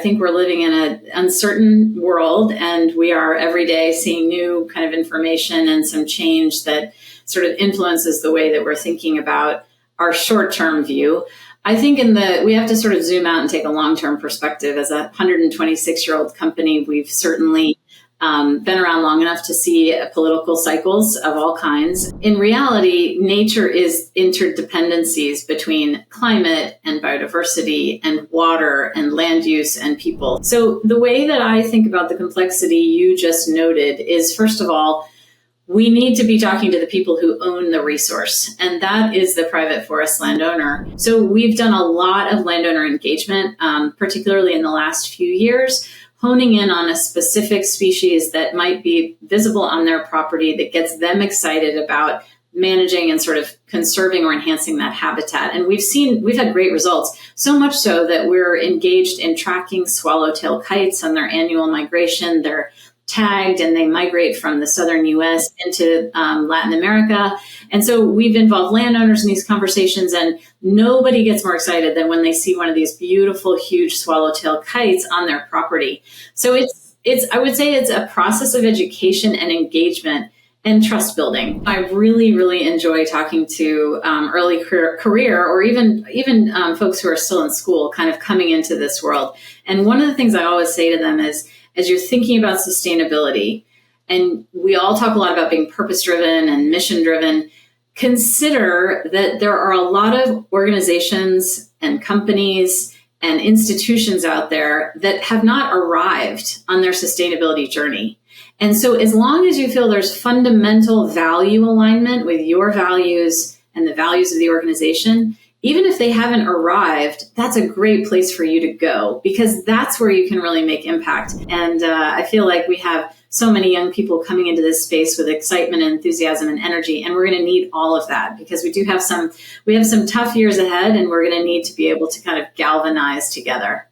think we're living in an uncertain world, and we are every day seeing new kind of information and some change that sort of influences the way that we're thinking about our short-term view. I think we have to sort of zoom out and take a long-term perspective. As a 126-year-old company, we've certainly been around long enough to see political cycles of all kinds. In reality, nature is interdependencies between climate and biodiversity and water and land use and people. So the way that I think about the complexity you just noted is, first of all, we need to be talking to the people who own the resource, and that is the private forest landowner. So we've done a lot of landowner engagement, particularly in the last few years, honing in on a specific species that might be visible on their property that gets them excited about managing and sort of conserving or enhancing that habitat. And we've had great results, so much so that we're engaged in tracking swallowtail kites on their annual migration. They're tagged and they migrate from the southern U.S. into Latin America. And so we've involved landowners in these conversations, and nobody gets more excited than when they see one of these beautiful, huge swallowtail kites on their property. So I would say it's a process of education and engagement and trust building. I really, really enjoy talking to early career or even folks who are still in school, kind of coming into this world. And one of the things I always say to them is, as you're thinking about sustainability, and we all talk a lot about being purpose-driven and mission-driven, consider that there are a lot of organizations and companies and institutions out there that have not arrived on their sustainability journey. And so as long as you feel there's fundamental value alignment with your values and the values of the organization, even if they haven't arrived, that's a great place for you to go, because that's where you can really make impact. And I feel like we have so many young people coming into this space with excitement and enthusiasm and energy, and we're going to need all of that, because we have some tough years ahead, and we're going to need to be able to kind of galvanize together.